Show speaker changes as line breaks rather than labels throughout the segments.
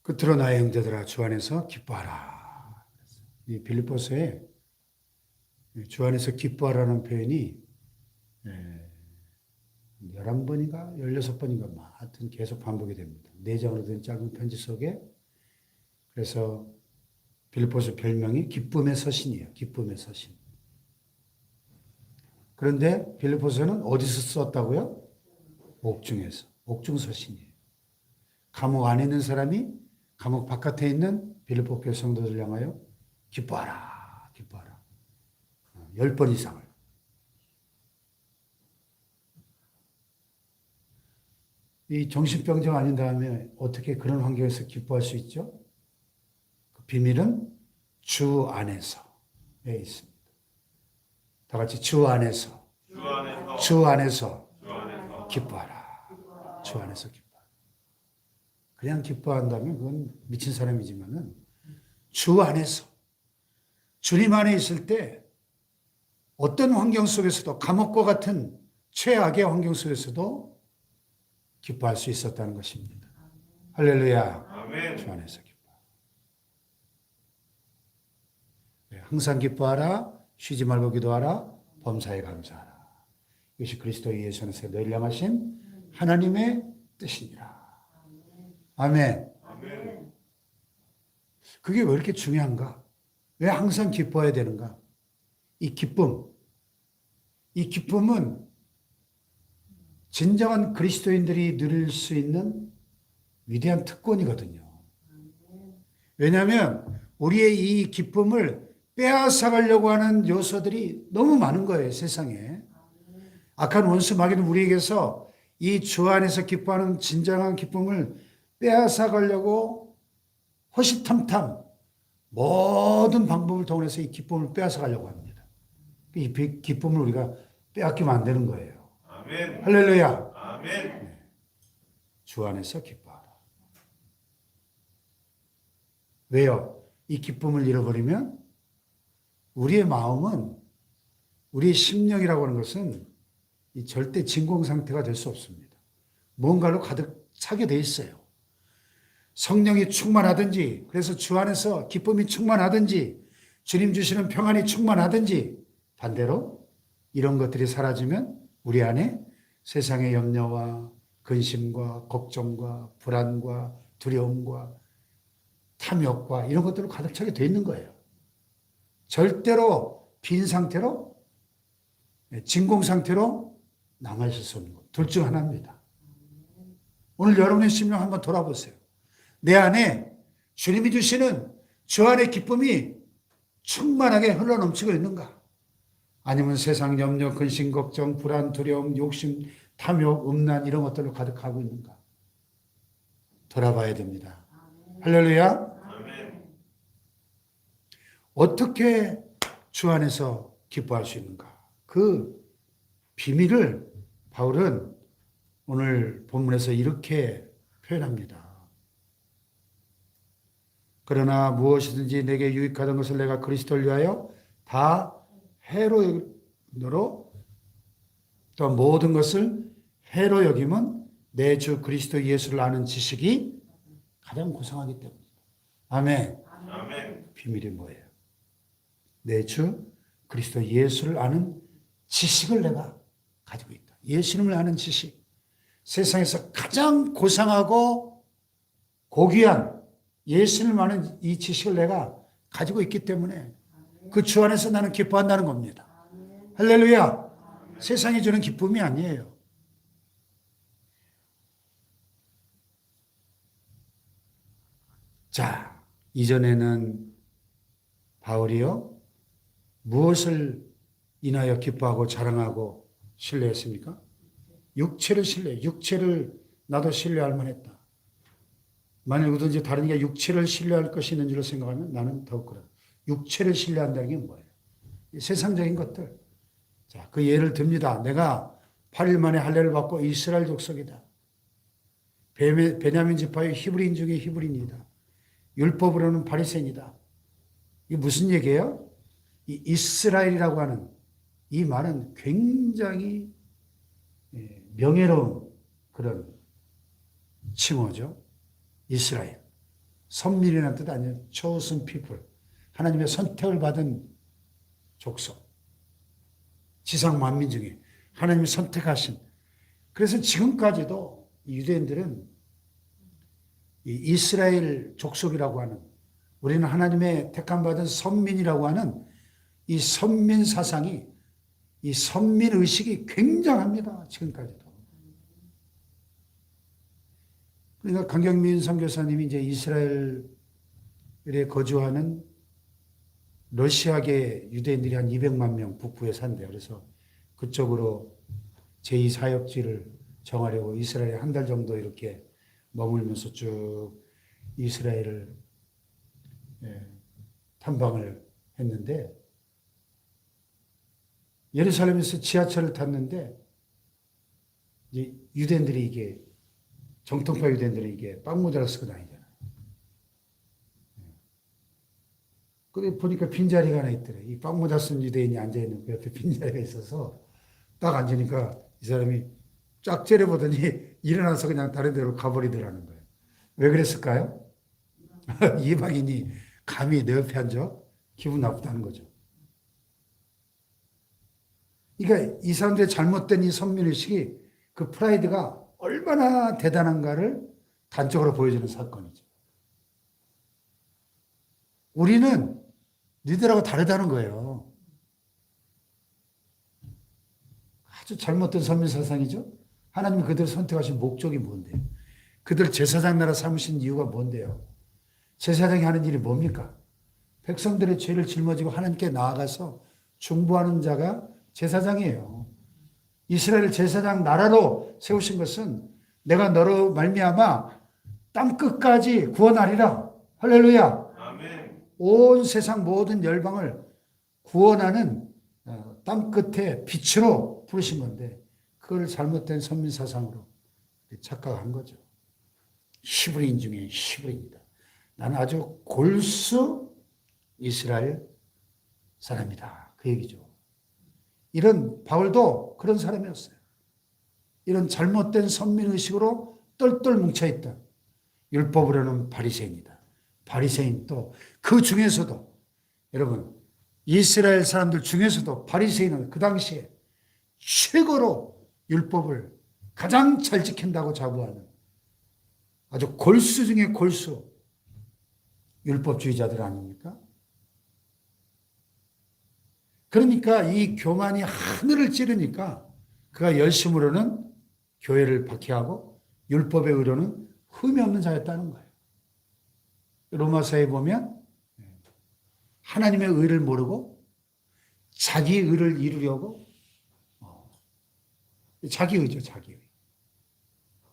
끝으로 나의 형제들아 주 안에서 기뻐하라. 이 빌립보서에 주 안에서 기뻐하라는 표현이 11번인가 16번인가 하여튼 계속 반복이 됩니다. 4장으로 된 작은 편지 속에. 그래서 빌립보서 별명이 기쁨의 서신이에요. 기쁨의 서신. 그런데 빌립보서는 어디서 썼다고요? 옥중에서. 옥중 서신이에요. 감옥 안에 있는 사람이 감옥 바깥에 있는 빌립보 교회 성도들 향하여 기뻐하라. 기뻐하라. 10번 이상을. 이 정신병자가 아닌 다음에 어떻게 그런 환경에서 기뻐할 수 있죠? 그 비밀은 주 안에서에 있습니다. 다 같이 주 안에서. 주 안에서 기뻐하라. 주 안에서 기뻐하라. 그냥 기뻐한다면 그건 미친 사람이지만은 주 안에서 주님 안에 있을 때 어떤 환경 속에서도 감옥과 같은 최악의 환경 속에서도 기뻐할 수 있었다는 것입니다. 할렐루야. 아멘. 주 안에서 기뻐. 항상 기뻐하라. 쉬지 말고 기도하라. 범사에 감사하라. 이것이 그리스도 예수 안에서 너희를 향하신 하나님의 뜻이니라. 아멘. 아멘. 그게 왜 이렇게 중요한가? 왜 항상 기뻐해야 되는가? 이 기쁨은 진정한 그리스도인들이 누릴 수 있는 위대한 특권이거든요. 왜냐하면 우리의 이 기쁨을 빼앗아가려고 하는 요소들이 너무 많은 거예요, 세상에. 악한 원수 마귀는 우리에게서 이 주 안에서 기뻐하는 진정한 기쁨을 빼앗아가려고 호시탐탐 모든 방법을 동원해서 이 기쁨을 빼앗아가려고 합니다. 이 기쁨을 우리가 빼앗기면 안 되는 거예요. 아멘. 할렐루야. 아멘. 네. 주 안에서 기뻐하라. 왜요? 이 기쁨을 잃어버리면 우리의 마음은, 우리의 심령이라고 하는 것은 이 절대 진공 상태가 될 수 없습니다. 뭔가로 가득 차게 돼 있어요. 성령이 충만하든지, 그래서 주 안에서 기쁨이 충만하든지, 주님 주시는 평안이 충만하든지, 반대로 이런 것들이 사라지면 우리 안에 세상의 염려와 근심과 걱정과 불안과 두려움과 탐욕과 이런 것들로 가득 차게 돼 있는 거예요. 절대로 빈 상태로, 진공 상태로 남아있을 수 없는 것. 둘 중 하나입니다. 오늘 여러분의 심령 한번 돌아보세요. 내 안에 주님이 주시는 주 안의 기쁨이 충만하게 흘러넘치고 있는가? 아니면 세상 염려, 근심, 걱정, 불안, 두려움, 욕심, 탐욕, 음란 이런 것들로 가득하고 있는가? 돌아봐야 됩니다. 할렐루야. 어떻게 주 안에서 기뻐할 수 있는가? 그 비밀을 바울은 오늘 본문에서 이렇게 표현합니다. 그러나 무엇이든지 내게 유익하던 것을 내가 그리스도를 위하여 다 해로 또 모든 것을 해로 여김은 내 주 그리스도 예수를 아는 지식이 가장 고상하기 때문입니다. 아멘. 아멘. 비밀이 뭐예요? 내 주 그리스도 예수를 아는 지식을 내가 가지고 있다. 예수님을 아는 지식. 세상에서 가장 고상하고 고귀한 예수님을 아는 이 지식을 내가 가지고 있기 때문에 그 주 안에서 나는 기뻐한다는 겁니다. 할렐루야. 세상이 주는 기쁨이 아니에요. 자, 이전에는 바울이요, 무엇을 인하여 기뻐하고 자랑하고 신뢰했습니까? 육체를 신뢰해. 육체를 나도 신뢰할 만했다. 만일 누구든지 다른 이가 육체를 신뢰할 것이 있는 줄로 생각하면 나는 더욱 그래. 육체를 신뢰한다는 게 뭐예요? 세상적인 것들. 자, 그 예를 듭니다. 내가 8일 만에 할례를 받고 이스라엘 족속이다. 베냐민 지파의 히브리인 중에 히브리인이다. 율법으로는 바리새인이다. 이게 무슨 얘기예요? 이 이스라엘이라고 하는 이 말은 굉장히 명예로운 그런 칭호죠. 이스라엘. 선민이라는 뜻 아니에요. chosen people. 하나님의 선택을 받은 족속. 지상 만민 중에 하나님이 선택하신. 그래서 지금까지도 유대인들은 이 이스라엘 족속이라고 하는, 우리는 하나님의 택함받은 선민이라고 하는 이 선민 사상이, 이 선민 의식이 굉장합니다. 지금까지도. 그러니까 강경민 선교사님이 이제 이스라엘에 거주하는 러시아계 유대인들이 한 200만 명 북부에 산대요. 그래서 그쪽으로 제2사역지를 정하려고 이스라엘에 한 달 정도 이렇게 머물면서 쭉 이스라엘을 탐방을 했는데, 예루살렘에서 지하철을 탔는데 이제 유대인들이 이게 정통파 유대인들이 이게 빵모자를 쓰고 다니잖아요. 근데 보니까 빈자리가 하나 있더래. 이 빵모자 쓴 유대인이 앉아있는 그 옆에 빈자리가 있어서 딱 앉으니까 이 사람이 쫙 째려보더니 일어나서 그냥 다른 데로 가버리더라는 거예요. 왜 그랬을까요? 이방인이 감히 내 옆에 앉아? 기분 나쁘다는 거죠. 그러니까 이 사람들의 잘못된 이 선민의식이, 그 프라이드가 얼마나 대단한가를 단적으로 보여주는 사건이죠. 우리는 니들하고 다르다는 거예요. 아주 잘못된 선민사상이죠. 하나님이 그들을 선택하신 목적이 뭔데요? 그들 제사장 나라 삼으신 이유가 뭔데요? 제사장이 하는 일이 뭡니까? 백성들의 죄를 짊어지고 하나님께 나아가서 중보하는 자가 제사장이에요. 이스라엘 제사장 나라로 세우신 것은 내가 너로 말미암아 땅 끝까지 구원하리라. 할렐루야. 아멘. 온 세상 모든 열방을 구원하는 땅 끝에 빛으로 부르신 건데, 그걸 잘못된 선민사상으로 착각한 거죠. 히브리인 중에 히브리입니다. 나는 아주 골수 이스라엘 사람이다. 그 얘기죠. 이런 바울도 그런 사람이었어요. 이런 잘못된 선민의식으로 똘똘 뭉쳐있던 율법으로는 바리새인이다. 바리새인, 또 그 중에서도 여러분, 이스라엘 사람들 중에서도 바리새인은 그 당시에 최고로 율법을 가장 잘 지킨다고 자부하는 아주 골수 중에 골수 율법주의자들 아닙니까? 그러니까 이 교만이 하늘을 찌르니까 그가 열심으로는 교회를 박해하고 율법의 의로는 흠이 없는 자였다는 거예요. 로마서에 보면 하나님의 의를 모르고 자기 의를 이루려고, 자기 의죠, 자기 의.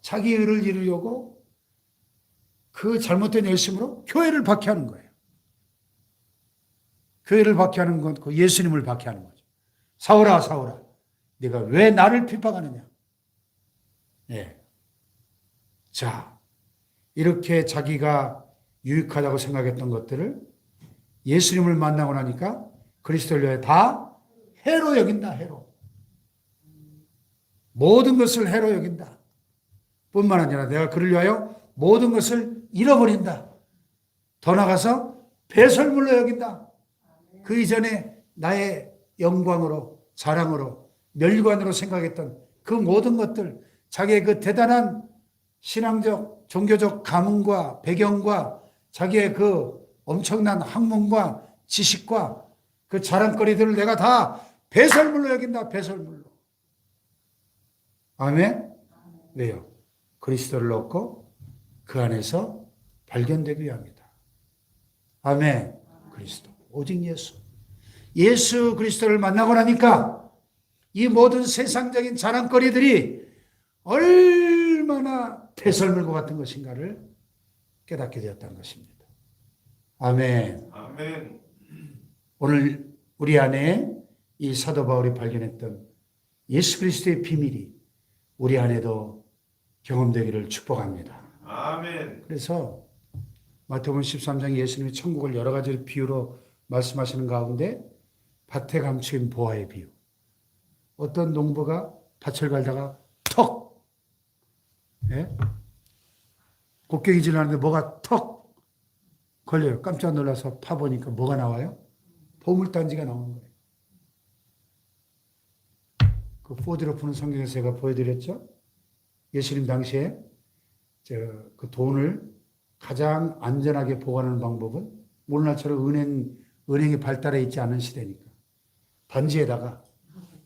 자기 의를 이루려고 그 잘못된 열심으로 교회를 박해하는 거예요. 교회를 박해하는 건 그 예수님을 박해하는 거죠. 사울아, 사울아, 네가 왜 나를 핍박하느냐? 예. 자, 이렇게 자기가 유익하다고 생각했던 것들을 예수님을 만나고 나니까 그리스도를 위해 다 해로 여긴다, 해로. 모든 것을 해로 여긴다. 뿐만 아니라 내가 그를 위하여 모든 것을 잃어버린다. 더 나아가서 배설물로 여긴다. 그 이전에 나의 영광으로, 자랑으로, 멸관으로 생각했던 그 모든 것들, 자기의 그 대단한 신앙적, 종교적 가문과 배경과 자기의 그 엄청난 학문과 지식과 그 자랑거리들을 내가 다 배설물로 여긴다, 배설물로. 아멘? 왜요? 그리스도를 얻고 그 안에서 발견되기 위함이다. 아멘. 그리스도. 오직 예수. 예수 그리스도를 만나고 나니까 이 모든 세상적인 자랑거리들이 얼마나 배설물과 같은 것인가를 깨닫게 되었다는 것입니다. 아멘. 아멘. 오늘 우리 안에 이 사도 바울이 발견했던 예수 그리스도의 비밀이 우리 안에도 경험되기를 축복합니다. 아멘. 그래서 마태복음 13장 예수님이 천국을 여러 가지 비유로 말씀하시는 가운데 밭에 감추인 보화의 비유. 어떤 농부가 밭을 갈다가 턱! 예? 곡괭이질 하는데 뭐가 턱! 걸려요. 깜짝 놀라서 파보니까 뭐가 나와요? 보물단지가 나오는 거예요. 그 포드로 푸는 성경에서 제가 보여드렸죠? 예수님 당시에 그 돈을 가장 안전하게 보관하는 방법은 오늘날처럼 은행이 발달해 있지 않은 시대니까 단지에다가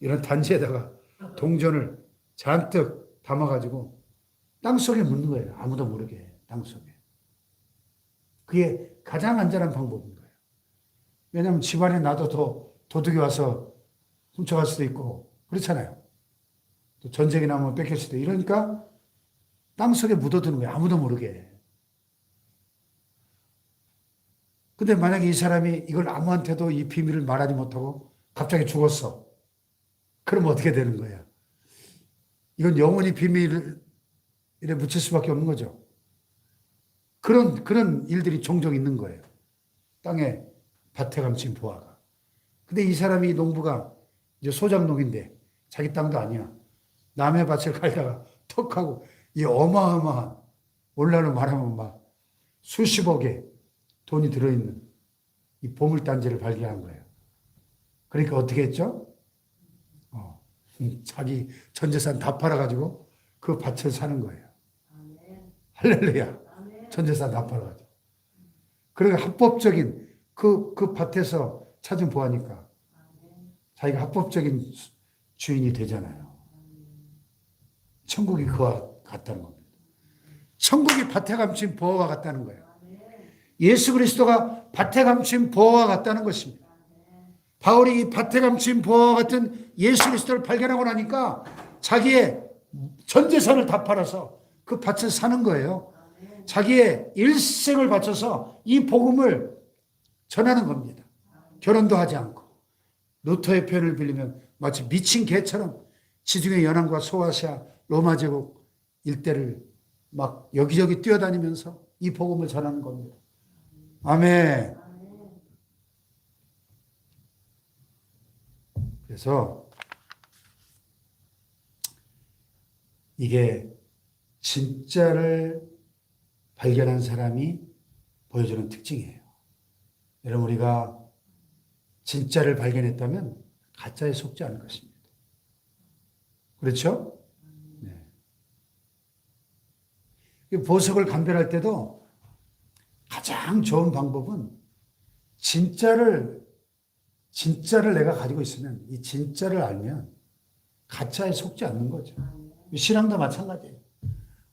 이런 단지에다가 동전을 잔뜩 담아가지고 땅속에 묻는 거예요. 아무도 모르게 땅속에. 그게 가장 안전한 방법인 거예요. 왜냐하면 집안에 놔둬도 도둑이 와서 훔쳐갈 수도 있고 그렇잖아요. 또 전쟁이 나면 뺏길 수도 있고 이러니까 땅속에 묻어두는 거예요. 아무도 모르게. 근데 만약에 이 사람이 이걸 아무한테도 이 비밀을 말하지 못하고 갑자기 죽었어. 그럼 어떻게 되는 거야? 이건 영원히 비밀에 묻힐 수밖에 없는 거죠. 그런 일들이 종종 있는 거예요. 땅에 밭에 감춘 보화가. 근데 이 사람이 농부가 이제 소작농인데 자기 땅도 아니야. 남의 밭을 갈다가 턱 하고 이 어마어마한 오늘날로 말하면 막 수십억의 돈이 들어있는 이 보물단지를 발견한 거예요. 그러니까 어떻게 했죠? 자기 전 재산 다 팔아가지고 그 밭을 사는 거예요. 할렐루야. 전 재산 다 팔아가지고. 그러니까 합법적인 그 밭에서 찾은 보아니까 자기가 합법적인 주인이 되잖아요. 천국이 그와 같다는 겁니다. 천국이 밭에 감춘 보화와 같다는 거예요. 예수 그리스도가 밭에 감춘 보화와 같다는 것입니다. 바울이 이 밭에 감춘 보화와 같은 예수 그리스도를 발견하고 나니까 자기의 전 재산을 다 팔아서 그 밭을 사는 거예요. 자기의 일생을 바쳐서 이 복음을 전하는 겁니다. 결혼도 하지 않고 루터의 표현을 빌리면 마치 미친 개처럼 지중해 연안과 소아시아 로마 제국 일대를 막 여기저기 뛰어다니면서 이 복음을 전하는 겁니다. 아멘. 그래서 이게 진짜를 발견한 사람이 보여주는 특징이에요. 여러분 우리가 진짜를 발견했다면 가짜에 속지 않을 것입니다. 그렇죠? 네. 보석을 감별할 때도 가장 좋은 방법은 진짜를 내가 가지고 있으면 이 진짜를 알면 가짜에 속지 않는 거죠. 신앙도 마찬가지예요.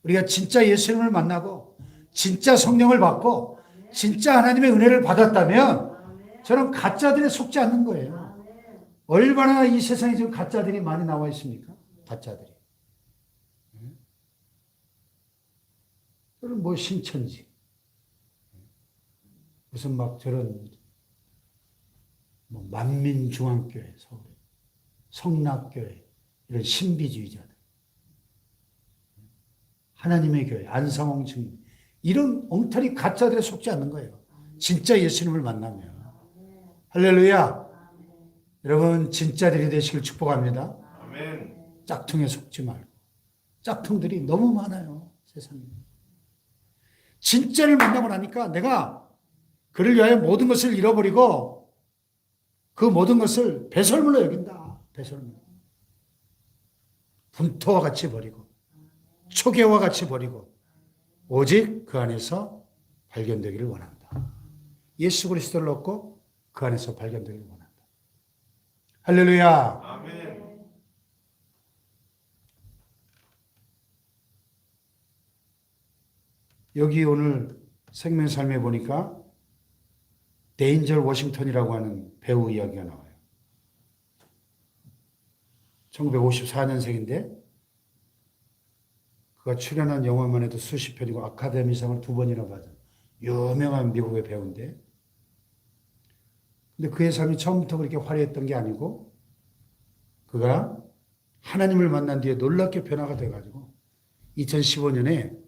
우리가 진짜 예수님을 만나고 진짜 성령을 받고 진짜 하나님의 은혜를 받았다면 저는 가짜들에 속지 않는 거예요. 얼마나 이 세상에 지금 가짜들이 많이 나와 있습니까? 가짜들이. 저는 뭐 신천지 무슨 막 저런 뭐 만민중앙교회, 서울에 성락교회 이런 신비주의자들, 하나님의 교회, 안상홍 증인 이런 엉터리 가짜들에 속지 않는 거예요. 진짜 예수님을 만나면. 할렐루야. 여러분 진짜들이 되시길 축복합니다.
아멘.
짝퉁에 속지 말고. 짝퉁들이 너무 많아요. 세상에. 진짜를 만나고 나니까 내가 그를 위하여 모든 것을 잃어버리고 그 모든 것을 배설물로 여긴다. 배설물. 분토와 같이 버리고 초계와 같이 버리고 오직 그 안에서 발견되기를 원한다. 예수 그리스도를 얻고 그 안에서 발견되기를 원한다. 할렐루야.
아멘.
여기 오늘 생명삶에 보니까 데인저 워싱턴이라고 하는 배우 이야기가 나와요. 1954년생인데 그가 출연한 영화만 해도 수십 편이고 아카데미상을 2번이나 받은 유명한 미국의 배우인데 근데 그의 삶이 처음부터 그렇게 화려했던 게 아니고 그가 하나님을 만난 뒤에 놀랍게 변화가 돼가지고 2015년에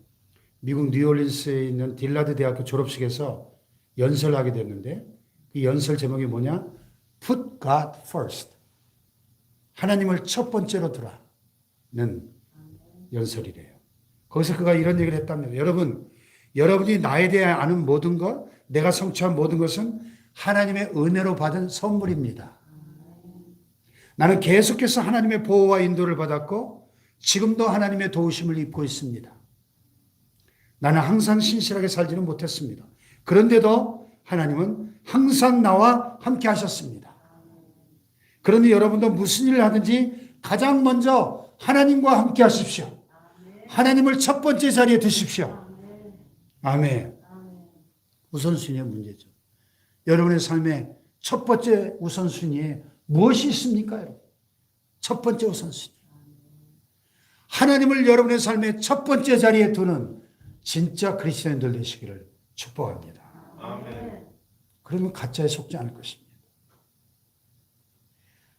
미국 뉴올린스에 있는 딜라드 대학교 졸업식에서 연설을 하게 됐는데 그 연설 제목이 뭐냐? Put God first. 하나님을 첫 번째로 두라는 연설이래요. 거기서 그가 이런 얘기를 했답니다. 여러분이 나에 대해 아는 모든 것, 내가 성취한 모든 것은 하나님의 은혜로 받은 선물입니다. 나는 계속해서 하나님의 보호와 인도를 받았고 지금도 하나님의 도우심을 입고 있습니다. 나는 항상 신실하게 살지는 못했습니다. 그런데도 하나님은 항상 나와 함께 하셨습니다. 그런데 여러분도 무슨 일을 하든지 가장 먼저 하나님과 함께 하십시오. 하나님을 첫 번째 자리에 두십시오. 아멘. 우선순위의 문제죠. 여러분의 삶의 첫 번째 우선순위에 무엇이 있습니까, 여러분? 첫 번째 우선순위. 하나님을 여러분의 삶의 첫 번째 자리에 두는 진짜 그리스도인들 되시기를 축복합니다.
아멘.
그러면 가짜에 속지 않을 것입니다.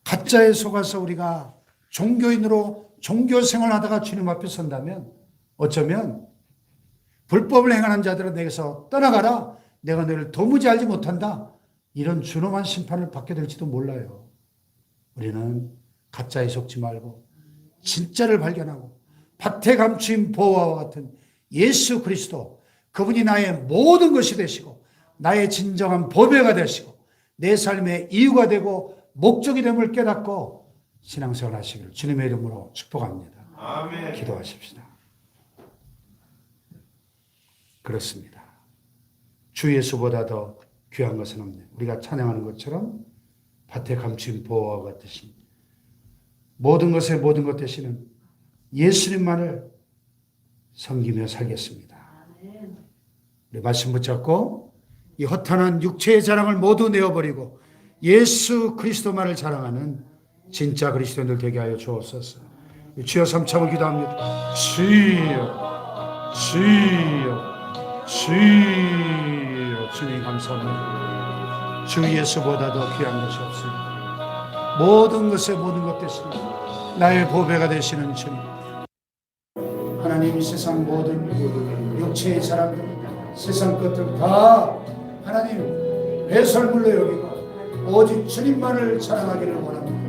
가짜에 속아서 우리가 종교인으로 종교 생활하다가 주님 앞에 선다면 어쩌면 불법을 행하는 자들은 내게서 떠나가라. 내가 너를 도무지 알지 못한다. 이런 준엄한 심판을 받게 될지도 몰라요. 우리는 가짜에 속지 말고 진짜를 발견하고 밭에 감추인 보화와 같은 예수 그리스도, 그분이 나의 모든 것이 되시고 나의 진정한 보배가 되시고 내 삶의 이유가 되고 목적이 됨을 깨닫고 신앙생활 하시기를 주님의 이름으로 축복합니다.
아멘.
기도하십시다. 그렇습니다. 주 예수보다 더 귀한 것은 없네. 우리가 찬양하는 것처럼 밭에 감추인 보화와 같으신 모든 것의 모든 것 되시는 예수님만을 섬기며 살겠습니다. 우리 말씀 붙잡고 이 허탄한 육체의 자랑을 모두 내어버리고 예수 그리스도만을 자랑하는 진짜 그리스도인들 되게 하여 주옵소서. 주여 삼창을 기도합니다. 주여, 주여, 주여. 주님 감사합니다. 주 예수보다 더 귀한 것이 없습니다. 모든 것의 모든 것 되시는 나의 보배가 되시는 주님. 하나님, 세상 모든 육체의 사람들, 세상 것들 다 하나님 배설물로 여기고 오직 주님만을 사랑하기를 원합니다.